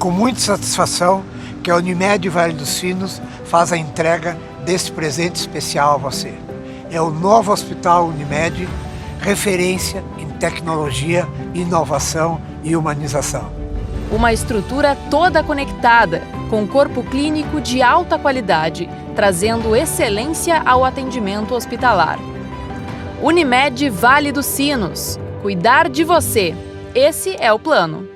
com muita satisfação que a Unimed Vale dos Sinos faz a entrega deste presente especial a você. É o novo Hospital Unimed, referência em tecnologia, inovação e humanização. Uma estrutura toda conectada, com corpo clínico de alta qualidade, trazendo excelência ao atendimento hospitalar. Unimed Vale dos Sinos. Cuidar de você. Esse é o plano.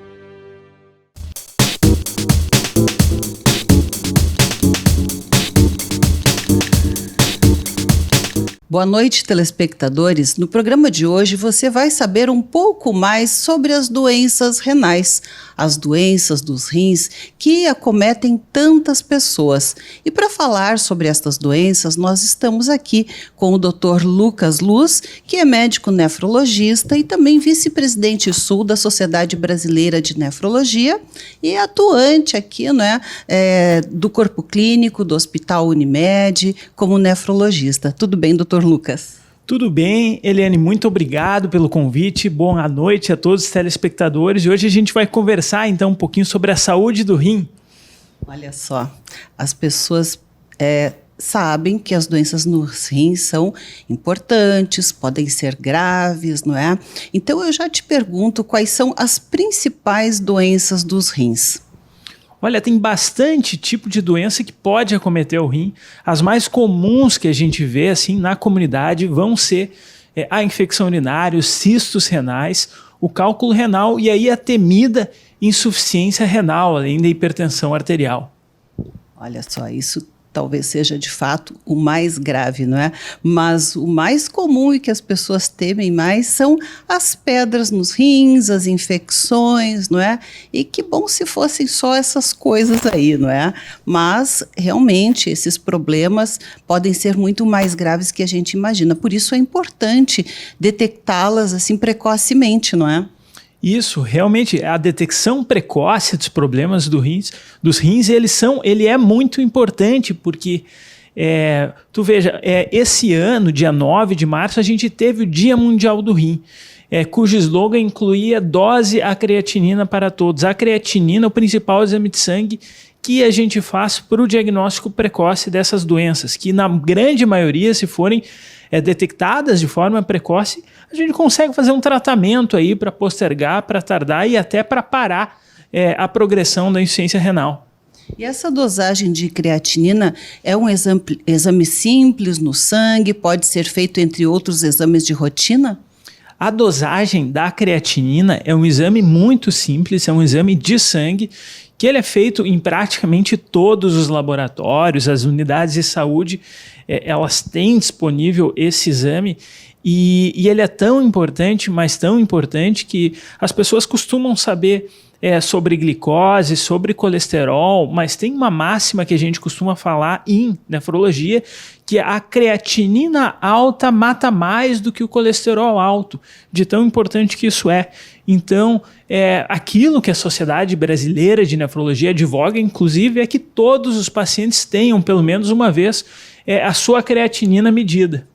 Boa noite, telespectadores. No programa de hoje você vai saber um pouco mais sobre as doenças renais, as doenças dos rins que acometem tantas pessoas. E para falar sobre estas doenças, nós estamos aqui com o Dr. Lucas Luz, que é médico nefrologista e também vice-presidente sul da Sociedade Brasileira de Nefrologia e atuante aqui, do corpo clínico do Hospital Unimed como nefrologista. Tudo bem, doutor Lucas? Tudo bem, Eliane, muito obrigado pelo convite, boa noite a todos os telespectadores. E hoje a gente vai conversar então um pouquinho sobre a saúde do rim. Olha só, as pessoas sabem que as doenças nos rins são importantes, podem ser graves, não é? Então eu já te pergunto quais são as principais doenças dos rins. Olha, tem bastante tipo de doença que pode acometer o rim. As mais comuns que a gente vê assim na comunidade vão ser a infecção urinária, os cistos renais, o cálculo renal e aí a temida insuficiência renal, além da hipertensão arterial. Olha só, isso talvez seja de fato o mais grave, não é? Mas o mais comum e que as pessoas temem mais são as pedras nos rins, as infecções, não é? E que bom se fossem só essas coisas aí, não é? Mas realmente esses problemas podem ser muito mais graves que a gente imagina. Por isso é importante detectá-las assim precocemente, não é? Isso, realmente, a detecção precoce dos problemas dos rins, ele é muito importante, porque, tu veja, esse ano, dia 9 de março, a gente teve o Dia Mundial do Rim, cujo slogan incluía dose a creatinina para todos. A creatinina é o principal exame de sangue que a gente faz para o diagnóstico precoce dessas doenças, que na grande maioria, se forem detectadas de forma precoce, a gente consegue fazer um tratamento aí para postergar, para tardar e até para parar a progressão da insuficiência renal. E essa dosagem de creatinina é um exame simples no sangue, pode ser feito entre outros exames de rotina? A dosagem da creatinina é um exame muito simples, é um exame de sangue que ele é feito em praticamente todos os laboratórios, as unidades de saúde, elas têm disponível esse exame e ele é tão importante, mas tão importante que as pessoas costumam saber sobre glicose, sobre colesterol, mas tem uma máxima que a gente costuma falar em nefrologia, que a creatinina alta mata mais do que o colesterol alto, de tão importante que isso é. Então, aquilo que a Sociedade Brasileira de Nefrologia advoga, inclusive, é que todos os pacientes tenham, pelo menos uma vez, a sua creatinina medida.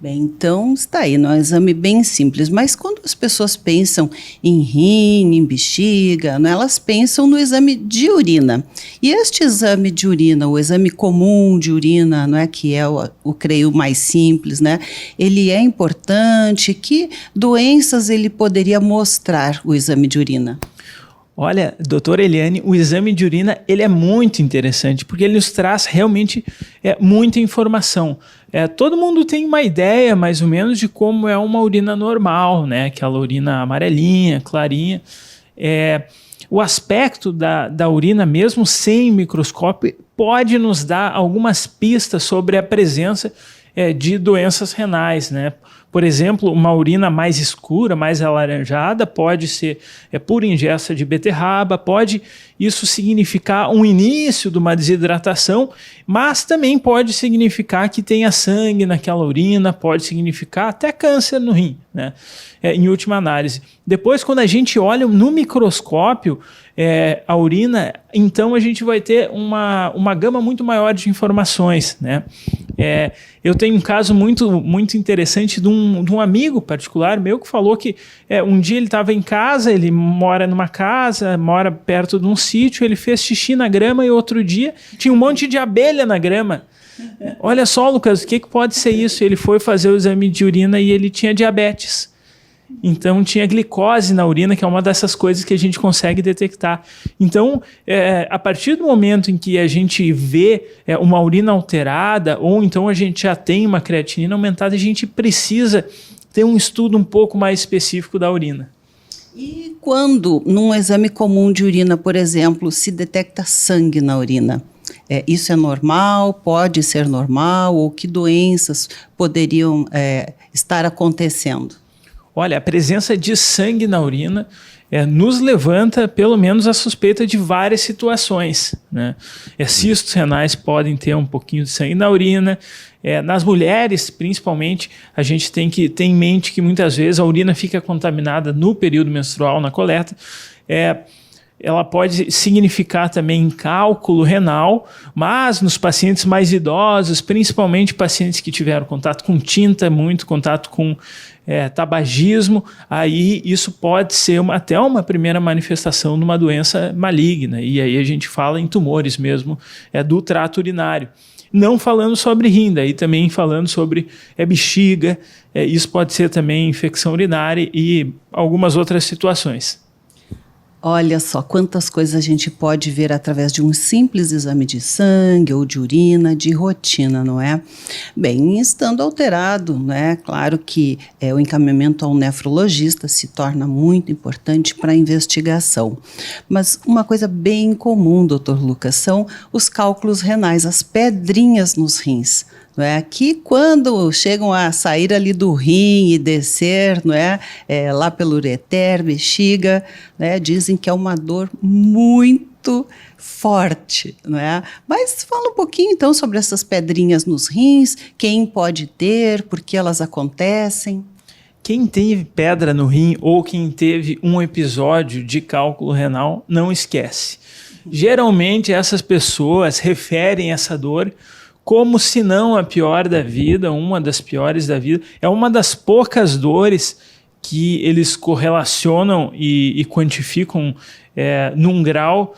Bem, então está aí, é um exame bem simples, mas quando as pessoas pensam em rim, em bexiga, elas pensam no exame de urina. E este exame de urina, o exame comum de urina, que é creio, mais simples, ele é importante. Que doenças ele poderia mostrar o exame de urina? Olha, doutora Eliane, o exame de urina ele é muito interessante, porque ele nos traz realmente muita informação. Todo mundo tem uma ideia, mais ou menos, de como é uma urina normal, aquela urina amarelinha, clarinha. O aspecto da urina, mesmo sem microscópio, pode nos dar algumas pistas sobre a presença de doenças renais, Por exemplo, uma urina mais escura, mais alaranjada, pode ser por ingesta de beterraba, pode isso significar um início de uma desidratação, mas também pode significar que tenha sangue naquela urina, pode significar até câncer no rim, em última análise. Depois, quando a gente olha no microscópio a urina, então a gente vai ter uma gama muito maior de informações, Eu tenho um caso muito interessante de um um amigo particular meu que falou que um dia ele estava em casa, ele mora numa casa, mora perto de um sítio, ele fez xixi na grama e outro dia tinha um monte de abelha na grama. Olha só, Lucas, o que pode ser isso? Ele foi fazer o exame de urina e ele tinha diabetes. Então tinha glicose na urina, que é uma dessas coisas que a gente consegue detectar. Então, a partir do momento em que a gente vê uma urina alterada, ou então a gente já tem uma creatinina aumentada, a gente precisa ter um estudo um pouco mais específico da urina. E quando, num exame comum de urina, por exemplo, se detecta sangue na urina, isso é normal? Pode ser normal? Ou que doenças poderiam estar acontecendo? Olha, a presença de sangue na urina nos levanta, pelo menos, a suspeita de várias situações, né? Cistos renais podem ter um pouquinho de sangue na urina. Nas mulheres, principalmente, a gente tem que ter em mente que muitas vezes a urina fica contaminada no período menstrual, na coleta. Ela pode significar também cálculo renal, mas nos pacientes mais idosos, principalmente pacientes que tiveram contato com tinta, muito contato com tabagismo, aí isso pode ser até uma primeira manifestação de uma doença maligna, e aí a gente fala em tumores mesmo do trato urinário. Não falando sobre rim, daí também falando sobre bexiga, isso pode ser também infecção urinária e algumas outras situações. Olha só quantas coisas a gente pode ver através de um simples exame de sangue ou de urina, de rotina, não é? Bem, estando alterado, né? Claro que o encaminhamento ao nefrologista se torna muito importante para a investigação. Mas uma coisa bem comum, Dr. Lucas, são os cálculos renais, as pedrinhas nos rins. Não é? Que quando chegam a sair ali do rim e descer, não é? Lá pelo ureter, bexiga, né? Dizem que é uma dor muito forte, não é? Mas fala um pouquinho então sobre essas pedrinhas nos rins, quem pode ter, por que elas acontecem. Quem teve pedra no rim ou quem teve um episódio de cálculo renal, não esquece. Geralmente essas pessoas referem essa dor como se não a pior da vida, uma das piores da vida. É uma das poucas dores que eles correlacionam e quantificam num grau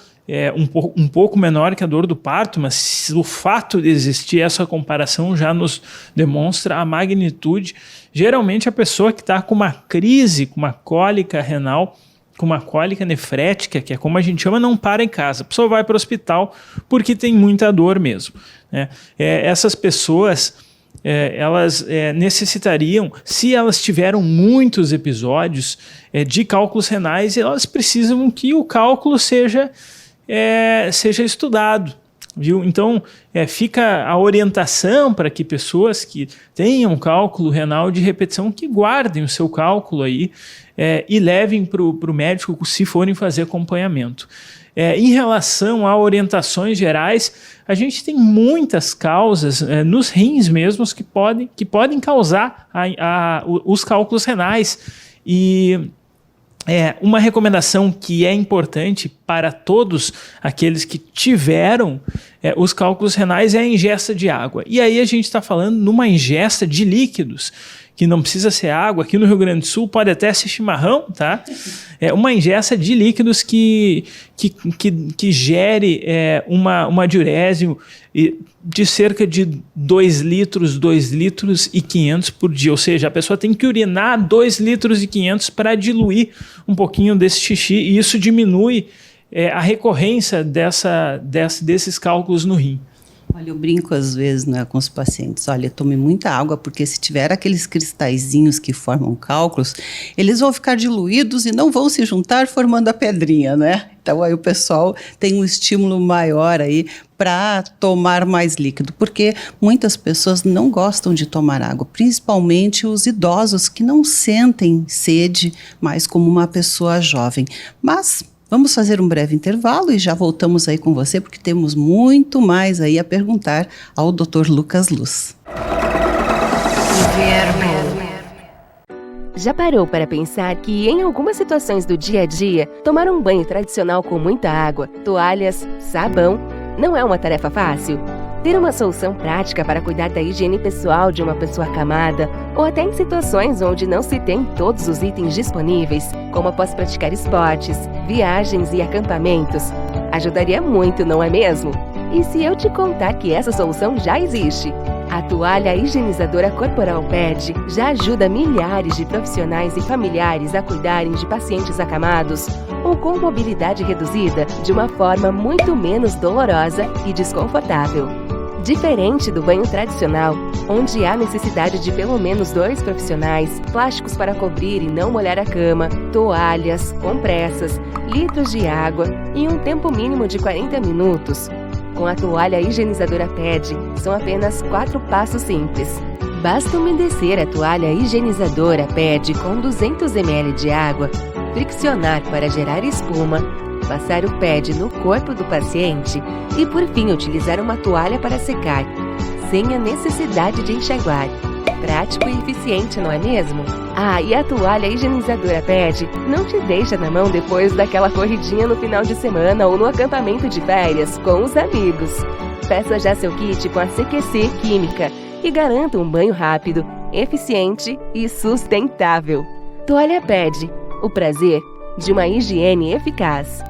um pouco menor que a dor do parto, mas o fato de existir essa comparação já nos demonstra a magnitude. Geralmente a pessoa que está com uma crise, com uma cólica renal, com uma cólica nefrética, que é como a gente chama, não para em casa. A pessoa vai para o hospital porque tem muita dor mesmo, né? Essas pessoas, elas necessitariam, se elas tiveram muitos episódios de cálculos renais, elas precisam que o cálculo seja estudado. Viu? Então, fica a orientação para que pessoas que tenham cálculo renal de repetição que guardem o seu cálculo aí e levem para o médico se forem fazer acompanhamento. Em relação a orientações gerais, a gente tem muitas causas nos rins mesmos que podem causar os cálculos renais. E uma recomendação que é importante para todos aqueles que tiveram os cálculos renais é a ingesta de água. E aí a gente está falando numa ingesta de líquidos, que não precisa ser água. Aqui no Rio Grande do Sul pode até ser chimarrão, tá? Uma ingesta de líquidos que gere uma diurese de cerca de 2 litros e 500 por dia. Ou seja, a pessoa tem que urinar 2 litros e 500 para diluir um pouquinho desse xixi, e isso diminui a recorrência desses cálculos no rim. Olha, eu brinco às vezes, né, com os pacientes. Olha, tome muita água, porque se tiver aqueles cristalzinhos que formam cálculos, eles vão ficar diluídos e não vão se juntar formando a pedrinha, né? Então aí o pessoal tem um estímulo maior aí para tomar mais líquido, porque muitas pessoas não gostam de tomar água, principalmente os idosos que não sentem sede mais como uma pessoa jovem. Mas vamos fazer um breve intervalo e já voltamos aí com você, porque temos muito mais aí a perguntar ao Dr. Lucas Luz. Já parou para pensar que em algumas situações do dia a dia, tomar um banho tradicional com muita água, toalhas, sabão, não é uma tarefa fácil? Ter uma solução prática para cuidar da higiene pessoal de uma pessoa acamada, ou até em situações onde não se tem todos os itens disponíveis, como após praticar esportes, viagens e acampamentos, ajudaria muito, não é mesmo? E se eu te contar que essa solução já existe? A toalha higienizadora corporal PED já ajuda milhares de profissionais e familiares a cuidarem de pacientes acamados ou com mobilidade reduzida de uma forma muito menos dolorosa e desconfortável. Diferente do banho tradicional, onde há necessidade de pelo menos 2 profissionais, plásticos para cobrir e não molhar a cama, toalhas, compressas, litros de água e um tempo mínimo de 40 minutos, com a toalha higienizadora PED, são apenas 4 passos simples. Basta umedecer a toalha higienizadora PED com 200 ml de água, friccionar para gerar espuma, passar o PED no corpo do paciente e, por fim, utilizar uma toalha para secar, sem a necessidade de enxaguar. Prático e eficiente, não é mesmo? Ah, e a toalha higienizadora PED não te deixa na mão depois daquela corridinha no final de semana ou no acampamento de férias com os amigos. Peça já seu kit com a CQC Química e garanta um banho rápido, eficiente e sustentável. Toalha PED, o prazer de uma higiene eficaz.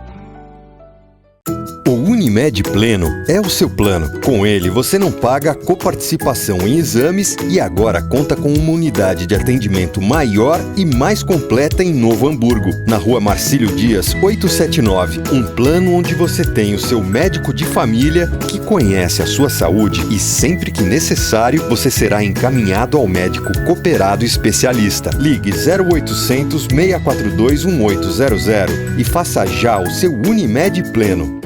O Unimed Pleno é o seu plano. Com ele, você não paga a coparticipação em exames e agora conta com uma unidade de atendimento maior e mais completa em Novo Hamburgo, na Rua Marcílio Dias, 879. Um plano onde você tem o seu médico de família que conhece a sua saúde e sempre que necessário, você será encaminhado ao médico cooperado especialista. Ligue 0800 642 1800 e faça já o seu Unimed Pleno.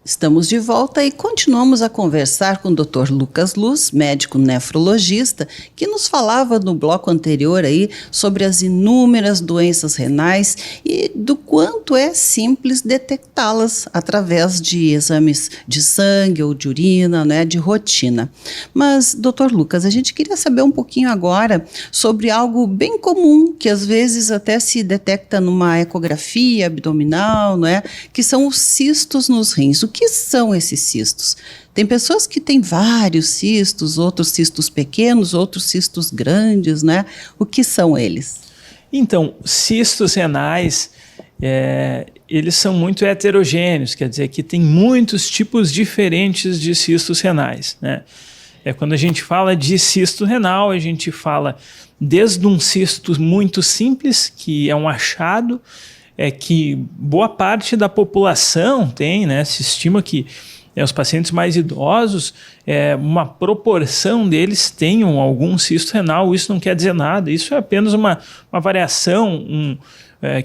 Estamos de volta e continuamos a conversar com o Dr. Lucas Luz, médico nefrologista, que nos falava no bloco anterior aí sobre as inúmeras doenças renais e do quanto é simples detectá-las através de exames de sangue ou de urina, né, de rotina. Mas, Dr. Lucas, a gente queria saber um pouquinho agora sobre algo bem comum, que às vezes até se detecta numa ecografia abdominal, não é? Que são os cistos nos rins. O que são esses cistos? Tem pessoas que têm vários cistos, outros cistos pequenos, outros cistos grandes, né? O que são eles? Então, cistos renais, eles são muito heterogêneos, quer dizer que tem muitos tipos diferentes de cistos renais, né? Quando a gente fala de cisto renal, a gente fala desde um cisto muito simples, que é um achado, que boa parte da população tem, né? Se estima que os pacientes mais idosos, uma proporção deles tenham algum cisto renal. Isso não quer dizer nada, isso é apenas uma variação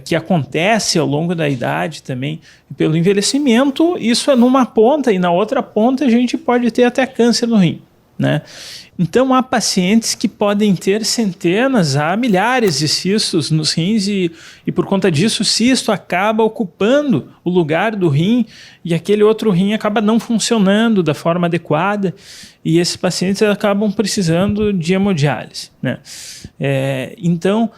que acontece ao longo da idade também. Pelo envelhecimento, isso é numa ponta, e na outra ponta a gente pode ter até câncer no rim, né? Então, há pacientes que podem ter centenas a milhares de cistos nos rins e por conta disso o cisto acaba ocupando o lugar do rim e aquele outro rim acaba não funcionando da forma adequada e esses pacientes acabam precisando de hemodiálise, né? Então,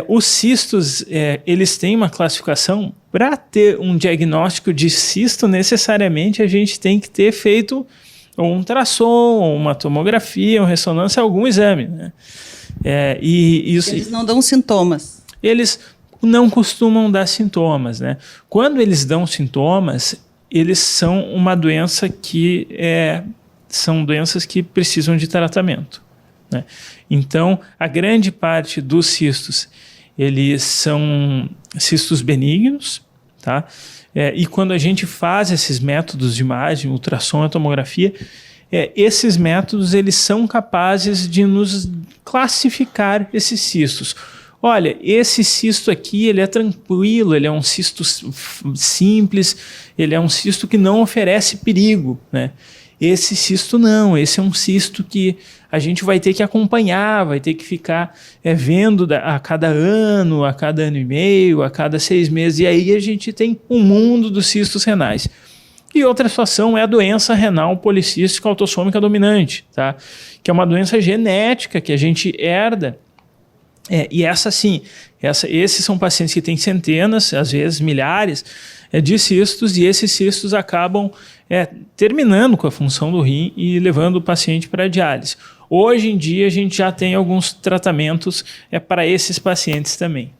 os cistos, eles têm uma classificação. Para ter um diagnóstico de cisto, necessariamente a gente tem que ter feito ou um ultrassom, ou uma tomografia, uma ressonância, algum exame, né? Eles não dão sintomas. Eles não costumam dar sintomas, né? Quando eles dão sintomas, eles são uma doença que são doenças que precisam de tratamento, né? Então, a grande parte dos cistos, eles são cistos benignos, tá? E quando a gente faz esses métodos de imagem, ultrassom e tomografia, esses métodos eles são capazes de nos classificar esses cistos. Olha, esse cisto aqui ele é tranquilo, ele é um cisto simples, ele é um cisto que não oferece perigo, né? Esse cisto não, esse é um cisto que a gente vai ter que acompanhar, vai ter que ficar vendo a cada ano e meio, a cada 6 meses. E aí a gente tem um mundo dos cistos renais. E outra situação é a doença renal policística autossômica dominante, tá? Que é uma doença genética que a gente herda E esses são pacientes que têm centenas, às vezes milhares de cistos, e esses cistos acabam terminando com a função do rim e levando o paciente para a diálise. Hoje em dia a gente já tem alguns tratamentos para esses pacientes também.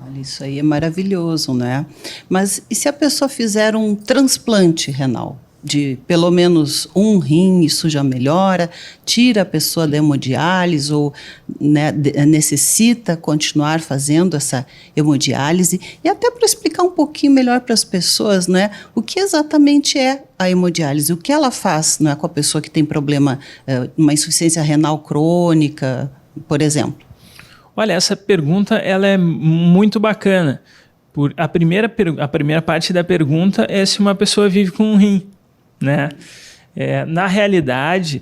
Olha, isso aí é maravilhoso, né? Mas e se a pessoa fizer um transplante renal? De pelo menos um rim, isso já melhora, tira a pessoa da hemodiálise ou, né, necessita continuar fazendo essa hemodiálise. E até para explicar um pouquinho melhor para as pessoas, né, o que exatamente é a hemodiálise, o que ela faz, né, com a pessoa que tem problema, uma insuficiência renal crônica, por exemplo. Olha, essa pergunta ela é muito bacana. A primeira parte da pergunta é se uma pessoa vive com um rim. Né? Na realidade,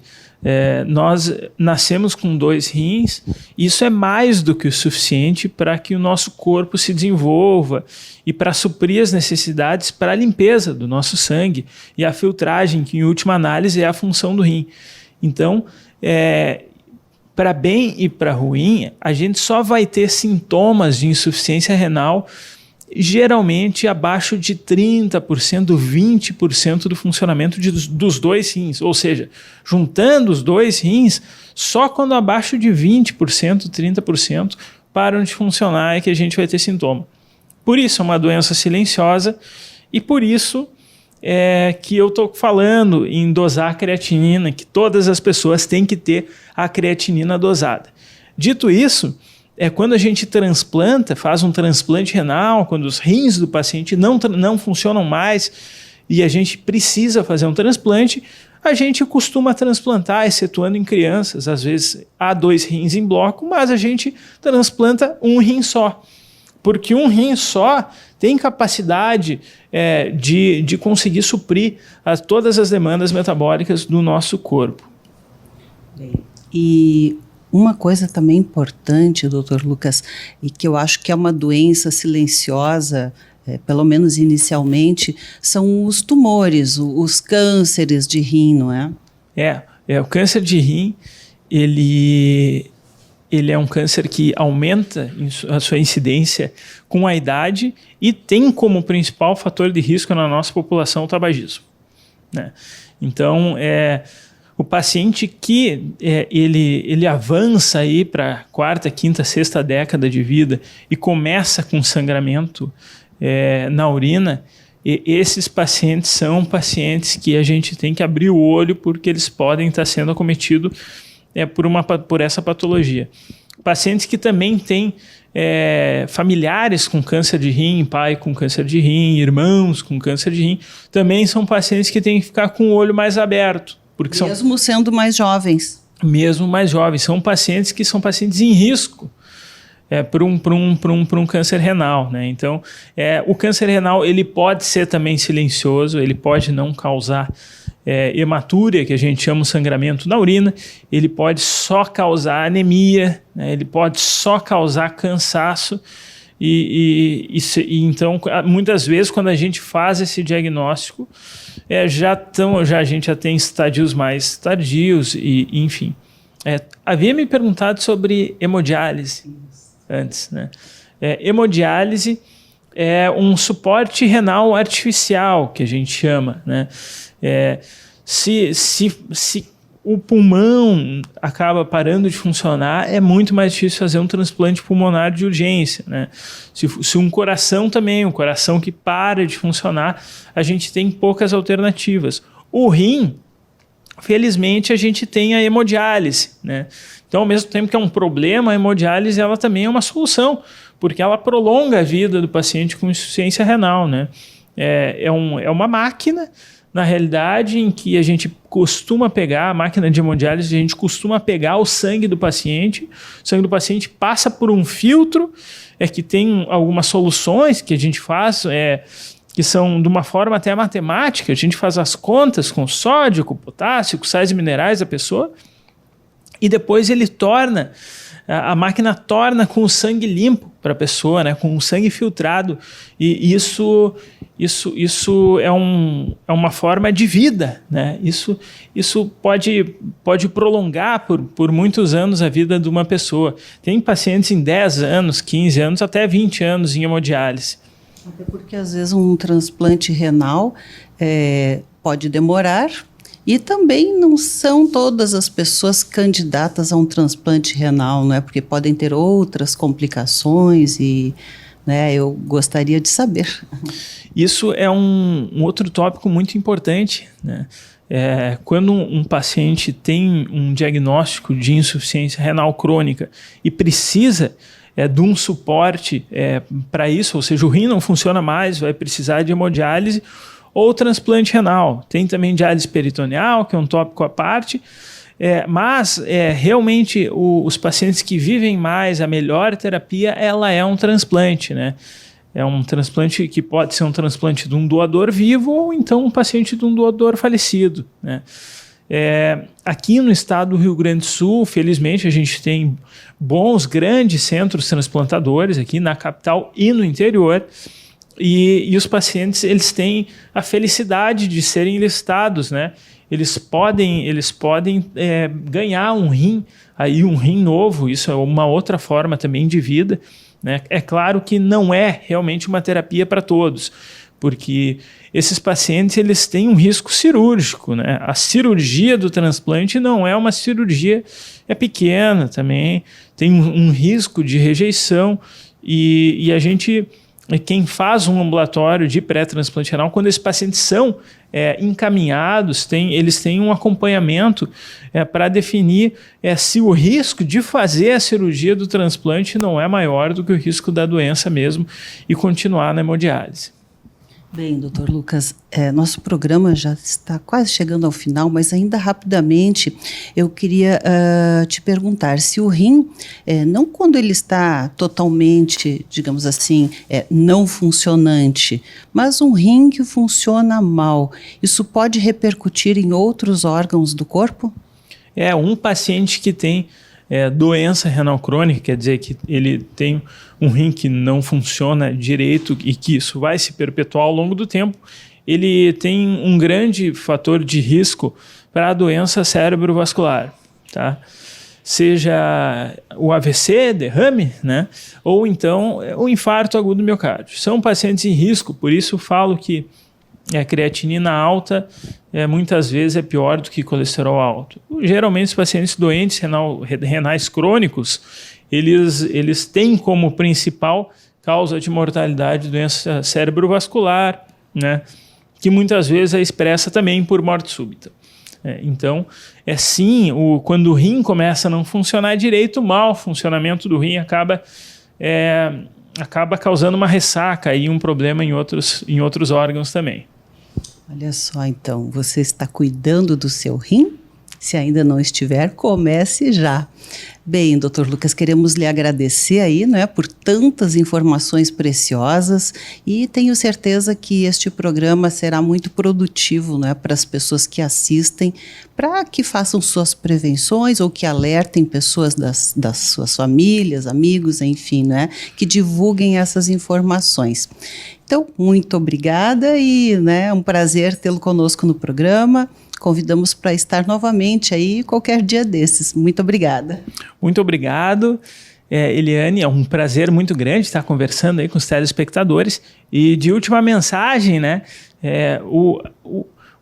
nós nascemos com 2 rins, e isso é mais do que o suficiente para que o nosso corpo se desenvolva e para suprir as necessidades para a limpeza do nosso sangue e a filtragem, que em última análise é a função do rim. Então, para bem e para ruim, a gente só vai ter sintomas de insuficiência renal geralmente abaixo de 30%, 20% do funcionamento dos 2 rins. Ou seja, juntando os 2 rins, só quando abaixo de 20%, 30% param de funcionar é que a gente vai ter sintoma. Por isso é uma doença silenciosa e por isso que eu estou falando em dosar a creatinina, que todas as pessoas têm que ter a creatinina dosada. Dito isso, quando a gente transplanta, faz um transplante renal, quando os rins do paciente não funcionam mais e a gente precisa fazer um transplante, a gente costuma transplantar, excetuando em crianças, às vezes há 2 rins em bloco, mas a gente transplanta um rim só, porque um rim só tem capacidade de conseguir suprir todas as demandas metabólicas do nosso corpo. E uma coisa também importante, doutor Lucas, e que eu acho que é uma doença silenciosa, pelo menos inicialmente, são os tumores, os cânceres de rim, não é? O câncer de rim, ele é um câncer que aumenta a sua incidência com a idade e tem como principal fator de risco na nossa população o tabagismo, né? Então, o paciente que ele avança aí para 4ª, 5ª, 6ª década de vida e começa com sangramento na urina, esses pacientes são pacientes que a gente tem que abrir o olho porque eles podem estar sendo acometidos por essa patologia. Pacientes que também têm familiares com câncer de rim, pai com câncer de rim, irmãos com câncer de rim, também são pacientes que têm que ficar com o olho mais aberto. Mesmo sendo mais jovens. Mesmo mais jovens. São pacientes que são pacientes em risco para um câncer renal, né? Então, o câncer renal ele pode ser também silencioso, ele pode não causar hematúria, que a gente chama de sangramento na urina, ele pode só causar anemia, né? Ele pode só causar cansaço. E então, muitas vezes, quando a gente faz esse diagnóstico, a gente já tem estadios mais tardios, enfim. Havia me perguntado sobre hemodiálise antes, né? Hemodiálise é um suporte renal artificial, que a gente chama, né? Se o pulmão acaba parando de funcionar, é muito mais difícil fazer um transplante pulmonar de urgência, né? Se um coração também, um coração que para de funcionar, a gente tem poucas alternativas. O rim, felizmente, a gente tem a hemodiálise, né? Então, ao mesmo tempo que é um problema, a hemodiálise ela também é uma solução, porque ela prolonga a vida do paciente com insuficiência renal, né? É uma máquina, na realidade, em que a gente costuma pegar, a máquina de hemodiálise, a gente costuma pegar o sangue do paciente, o sangue do paciente passa por um filtro, que tem algumas soluções que a gente faz, que são de uma forma até matemática, a gente faz as contas com sódio, com potássio, com sais minerais da pessoa, e depois a máquina torna com o sangue limpo para a pessoa, né, com o sangue filtrado, e isso é uma forma de vida, né? Isso pode prolongar por muitos anos a vida de uma pessoa. Tem pacientes em 10 anos, 15 anos, até 20 anos em hemodiálise. Até porque, às vezes, um transplante renal pode demorar e também não são todas as pessoas candidatas a um transplante renal, não é? Porque podem ter outras complicações e... eu gostaria de saber. Isso é um outro tópico muito importante, né? Quando um paciente tem um diagnóstico de insuficiência renal crônica e precisa de um suporte para isso, ou seja, o rim não funciona mais, vai precisar de hemodiálise ou transplante renal. Tem também diálise peritoneal, que é um tópico à parte. Mas realmente os pacientes que vivem mais, a melhor terapia, ela é um transplante, né? É um transplante que pode ser um transplante de um doador vivo ou então um paciente de um doador falecido, né? Aqui no estado do Rio Grande do Sul, felizmente, a gente tem bons, grandes centros transplantadores aqui na capital e no interior. E os pacientes, eles têm a felicidade de serem listados, né? Eles podem ganhar um rim novo. Isso é uma outra forma também de vida, né? É claro que não é realmente uma terapia para todos, porque esses pacientes eles têm um risco cirúrgico, né? A cirurgia do transplante não é uma cirurgia pequena também, tem um risco de rejeição e a gente... Quem faz um ambulatório de pré-transplante renal, quando esses pacientes são encaminhados, eles têm um acompanhamento para definir se o risco de fazer a cirurgia do transplante não é maior do que o risco da doença mesmo e continuar na hemodiálise. Bem, doutor Lucas, nosso programa já está quase chegando ao final, mas ainda rapidamente eu queria te perguntar se o rim, não quando ele está totalmente, digamos assim, não funcionante, mas um rim que funciona mal, isso pode repercutir em outros órgãos do corpo? Um paciente que tem doença renal crônica, quer dizer que ele tem um rim que não funciona direito e que isso vai se perpetuar ao longo do tempo, ele tem um grande fator de risco para a doença cerebrovascular, tá? Seja o AVC, derrame, né? Ou então o infarto agudo do miocárdio. São pacientes em risco, por isso falo que a creatinina alta muitas vezes é pior do que colesterol alto. Geralmente os pacientes doentes renais crônicos, eles têm como principal causa de mortalidade doença cerebrovascular, né? Que muitas vezes é expressa também por morte súbita. Então, sim, quando o rim começa a não funcionar direito, o mau funcionamento do rim acaba causando uma ressaca e um problema em outros órgãos também. Olha só, então, você está cuidando do seu rim? Se ainda não estiver, comece já. Bem, doutor Lucas, queremos lhe agradecer aí, não é, por tantas informações preciosas e tenho certeza que este programa será muito produtivo, não é, para as pessoas que assistem, para que façam suas prevenções ou que alertem pessoas das suas famílias, amigos, enfim, não é, que divulguem essas informações. Então, muito obrigada e é um prazer tê-lo conosco no programa. Convidamos para estar novamente aí qualquer dia desses. Muito obrigada. Muito obrigado, Eliane. É um prazer muito grande estar conversando aí com os telespectadores. E de última mensagem, né?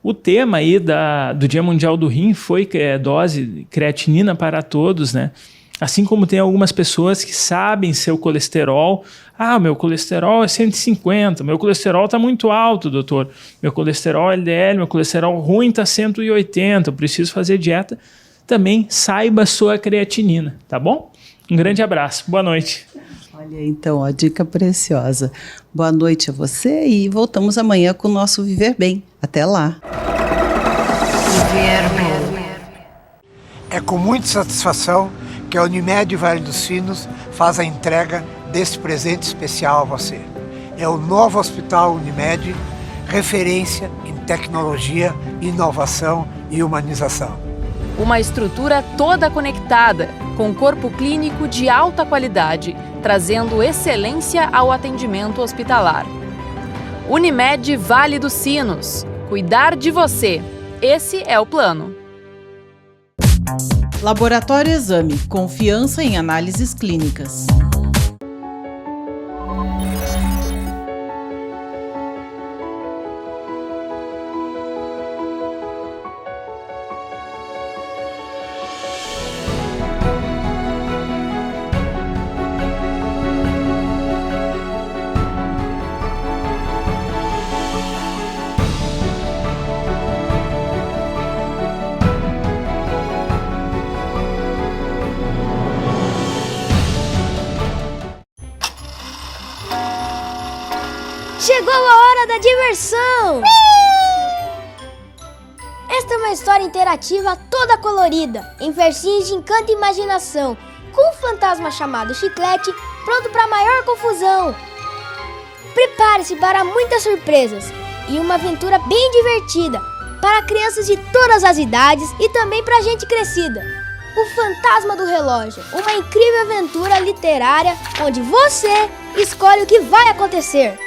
O tema aí do Dia Mundial do Rim foi dose de creatinina para todos, né? Assim como tem algumas pessoas que sabem seu colesterol. Meu colesterol é 150, meu colesterol está muito alto, doutor. Meu colesterol LDL, meu colesterol ruim está 180, eu preciso fazer dieta. Também saiba a sua creatinina, tá bom? Um grande abraço, boa noite. Olha, então, a dica preciosa. Boa noite a você e voltamos amanhã com o nosso Viver Bem. Até lá. Viver Bem. É com muita satisfação que a Unimed Vale dos Sinos faz a entrega desse presente especial a você. É o novo Hospital Unimed, referência em tecnologia, inovação e humanização. Uma estrutura toda conectada, com corpo clínico de alta qualidade, trazendo excelência ao atendimento hospitalar. Unimed Vale dos Sinos. Cuidar de você. Esse é o plano. Laboratório Exame. Confiança em análises clínicas. Chegou a hora da diversão! Esta é uma história interativa toda colorida, em versinhos de encanto e imaginação, com um fantasma chamado Chiclete pronto para maior confusão. Prepare-se para muitas surpresas e uma aventura bem divertida para crianças de todas as idades e também para gente crescida. O Fantasma do Relógio, uma incrível aventura literária onde você escolhe o que vai acontecer.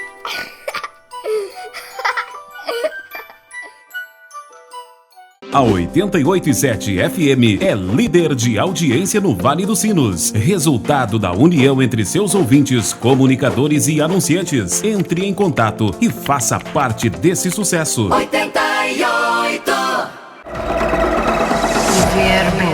A 88.7 FM é líder de audiência no Vale dos Sinos. Resultado da união entre seus ouvintes, comunicadores e anunciantes. Entre em contato e faça parte desse sucesso. 88. Inverno.